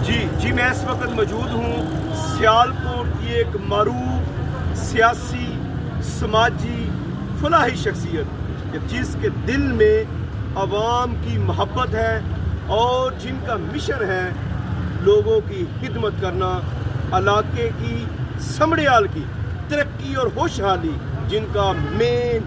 جی میں اس وقت موجود ہوں سیالکوٹ کی ایک معروف سیاسی سماجی فلاحی شخصیت جس کے دل میں عوام کی محبت ہے اور جن کا مشن ہے لوگوں کی خدمت کرنا، علاقے کی سمڑیال کی ترقی اور خوشحالی، جن کا مین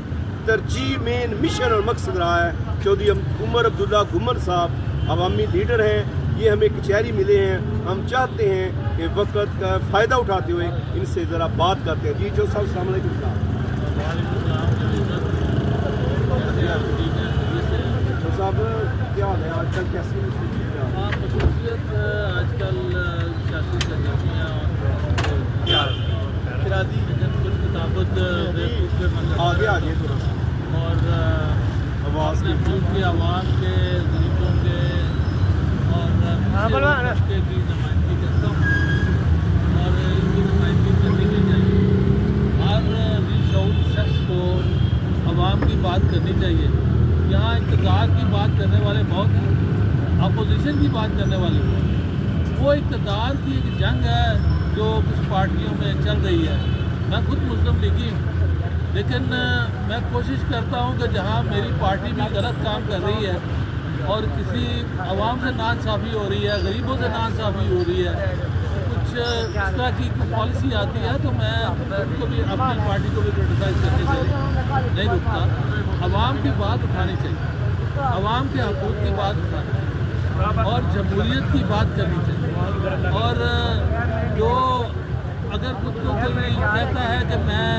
مشن اور مقصد رہا ہے۔ چودھری عمر عبداللہ گھمر صاحب عوامی لیڈر ہیں، یہ ہمیں کچہری ملے ہیں، ہم چاہتے ہیں کہ وقت کا فائدہ اٹھاتے ہوئے ان سے ذرا بات کرتے ہیں۔ جی جو صاحب السلام علیکم صاحب۔ جو صاحب کیا حال ہے آج کل، کیسی خصوصیت آج کل سیاسی سرگرمیاں اور کچھ کتابت آگے تھوڑا سا اور آواز اپنے ملک کے عوام کے غریبوں کے اور رشتے کی نمائندگی کرتا ہوں اور ان کی نمائندگی کرنی بھی چاہیے۔ ہر شعور شخص کو عوام کی بات کرنی چاہیے۔ یہاں اقتدار کی بات کرنے والے بہت ہیں، اپوزیشن کی بات کرنے والے بہت ہیں۔ وہ اقتدار کی ایک جنگ ہے جو کچھ پارٹیوں میں چل رہی ہے۔ میں خود مسلم لیگی ہوں، لیکن میں کوشش کرتا ہوں کہ جہاں میری پارٹی بھی غلط کام کر رہی ہے اور کسی عوام سے ناانصافی ہو رہی ہے، غریبوں سے ناانصافی ہو رہی ہے، کچھ اس طرح کی پالیسی آتی ہے تو میں ان کو بھی اپنی پارٹی کو بھی کرٹیسائز کرنے سے نہیں رکتا۔ عوام کی بات اٹھانی چاہیے، عوام کے حقوق کی بات اٹھانی چاہیے اور جمہوریت کی بات کرنی چاہیے۔ اور جو اگر خود کو کوئی کہتا ہے کہ میں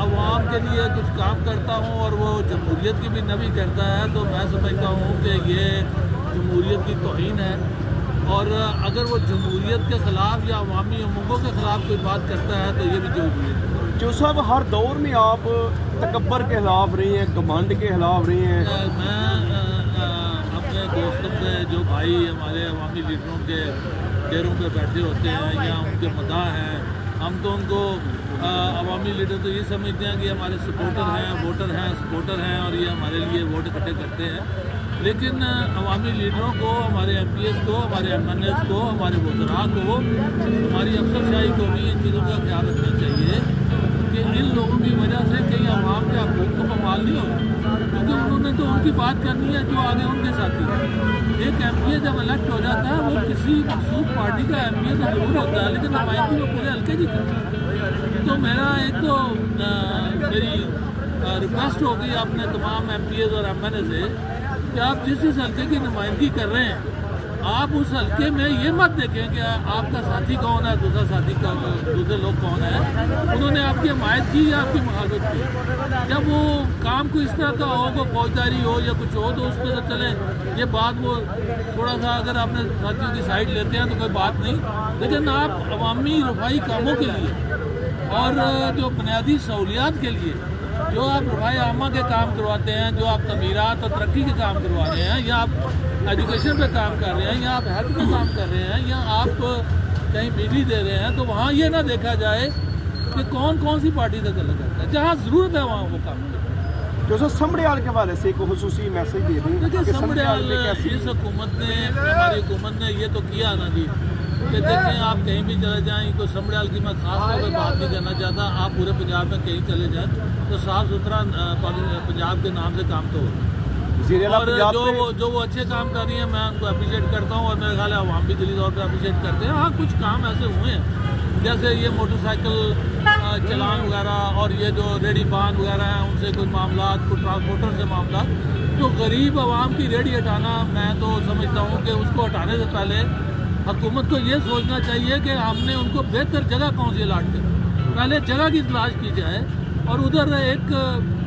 عوام کے لیے کچھ کام کرتا ہوں اور وہ جمہوریت کی بھی نفی کرتا ہے تو میں سمجھتا ہوں کہ یہ جمہوریت کی توہین ہے۔ اور اگر وہ جمہوریت کے خلاف یا عوامی امنگوں کے خلاف کوئی بات کرتا ہے تو یہ بھی جمہوریت ہے۔ جو صاحب ہر دور میں آپ تکبر کے خلاف رہی ہیں، گھمنڈ کے خلاف رہی ہیں۔ میں اپنے دوستوں سے جو بھائی ہمارے عوامی لیڈروں کے ڈیروں پہ بیٹھے ہوتے ہیں یا ان کے مداح ہیں، ہم تو ان کو عوامی لیڈر تو یہ سمجھتے ہیں کہ ہمارے سپورٹر ہیں اور یہ ہمارے لیے ووٹ اکٹھے کرتے ہیں۔ لیکن عوامی لیڈروں کو، ہمارے ایم پی ایس کو، ہمارے ایم این ایس کو، ہمارے وزراء کو، ہماری افسر شاہی کو بھی ان چیزوں کا خیال رکھنا چاہیے کہ ان لوگوں کی وجہ سے کہیں عوام کے حقوق کو پامال نہیں ہو، کیونکہ انہوں نے تو ان کی بات کرنی ہے جو آگے ان کے ساتھی ہیں۔ ایک ایم پی اے جب الیکٹ ہو جاتا ہے وہ کسی مخصوص پارٹی کا ایم پی اے تو ضرور ہوتا ہے، لیکن نمائندگی وہ پورے حلقے کی کرتا ہے۔ تو میرا ایک تو میری ریکویسٹ ہوگی اپنے تمام ایم پی ایز اور ایم این اے سے کہ آپ جس حلقے کی نمائندگی کر رہے ہیں آپ اس حلقے میں یہ مت دیکھیں کہ آپ کا ساتھی کون ہے، دوسرا ساتھی دوسرے لوگ کون ہیں، انہوں نے آپ کی حمایت کی یا آپ کی مخالفت کی۔ جب وہ کام کو اس طرح کا ہو، کوئی فوجداری ہو یا کچھ ہو تو اس پہ سے چلیں۔ یہ بات وہ تھوڑا سا اگر آپ نے ساتھیوں کی سائڈ لیتے ہیں تو کوئی بات نہیں، لیکن آپ عوامی رفاہی کاموں کے لیے اور جو بنیادی سہولیات کے لیے جو آپ رفاہی عامہ کے کام کرواتے ہیں، جو آپ تعمیرات اور ترقی کے کام کروا رہے ہیں، یا آپ ایجوکیشن پہ کام کر رہے ہیں، یا آپ ہیلتھ پہ کام کر رہے ہیں، یا آپ کہیں بجلی دے رہے ہیں، تو وہاں یہ نہ دیکھا جائے کہ کون سی پارٹی سے غلط کرتا ہے۔ جہاں ضرورت ہے وہاں وہ کام کرتا ہے۔ جو سر سمڑیال کے حوالے سے ایک خصوصی میسج دے دیں دیکھیے سمڑیال اس حکومت نے، ہماری حکومت نے یہ تو کیا نا جی کہ دیکھیں آپ کہیں بھی چلے جائیں، کوئی سمڑیال کی میں خاص طور پہ بات نہیں کرنا چاہتا، آپ پورے پنجاب میں کہیں چلے جائیں تو صاف ستھرا پنجاب کے نام سے کام تو ہو۔ اور جو وہ اچھے کام کر رہی ہیں میں ان کو اپریشیٹ کرتا ہوں اور میرے خیال ہے عوام بھی دلی طور پہ اپریشیٹ کرتے ہیں۔ ہاں کچھ کام ایسے ہوئے ہیں جیسے یہ موٹر سائیکل چلان وغیرہ اور یہ جو ریڑھی بان وغیرہ ہیں ان سے کوئی معاملات، کوئی ٹرانسپورٹر سے معاملات، تو غریب عوام کی ریڑھی ہٹانا میں تو سمجھتا ہوں کہ اس کو ہٹانے سے پہلے حکومت کو یہ سوچنا چاہیے کہ ہم نے ان کو بہتر جگہ کون سی الاٹ کریں، پہلے جگہ کی تلاش کی جائے اور ادھر ایک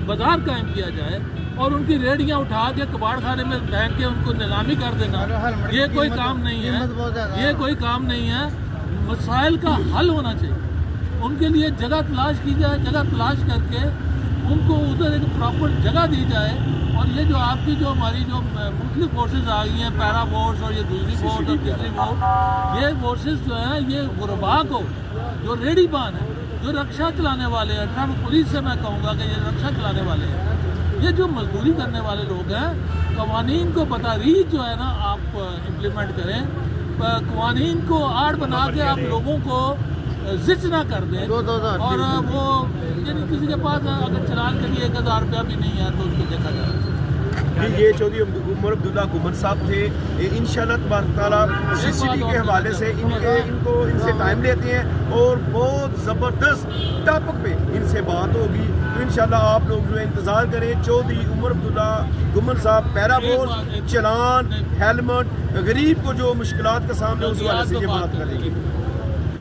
بازار قائم کیا جائے اور ان کی ریڑیاں اٹھا کے کباڑ خانے میں پھینک کے ان کو نیلامی کر دینا یہ کوئی کام نہیں ہے، یہ کوئی کام نہیں ہے۔ مسائل کا حل ہونا چاہیے، ان کے لیے جگہ تلاش کی جائے، جگہ تلاش کر کے ان کو ادھر ایک پراپر جگہ دی جائے۔ اور یہ جو آپ کی جو ہماری جو مختلف فورسز آ گئی ہیں، پیرا فورس اور یہ دوسری فورس اور تیسری فورس، یہ فورسز جو ہیں یہ غربا کو، جو ریڑھی بان ہیں، جو رکشہ چلانے والے ہیں، ٹرافک پولیس سے میں کہوں گا کہ یہ رکشہ چلانے والے ہیں، یہ جو مزدوری کرنے والے لوگ ہیں، قوانین کو بتدریج جو ہے نا آپ امپلیمنٹ کریں قوانین کو آڑ بنا کے آپ لوگوں کو زچ نہ کر دیں، اور وہ یعنی کسی کے پاس اگر چلان کے لیے 1000 روپیہ بھی نہیں ہے تو اس کو دیکھا جائے۔ یہ چودھری عمر عبداللہ گھمن صاحب تھے، انشاءاللہ تبارک تعالیٰ سی سی ٹی کے حوالے سے ان سے ٹائم لیتے ہیں اور بہت زبردست ٹاپک پہ ان سے بات ہوگی، تو انشاءاللہ آپ لوگ جو ہے انتظار کریں۔ چودھری عمر عبداللہ گھمن صاحب پیرافورس، چلان، ہیلمٹ، غریب کو جو مشکلات کا سامنا اس حوالے سے یہ بات کریں گے۔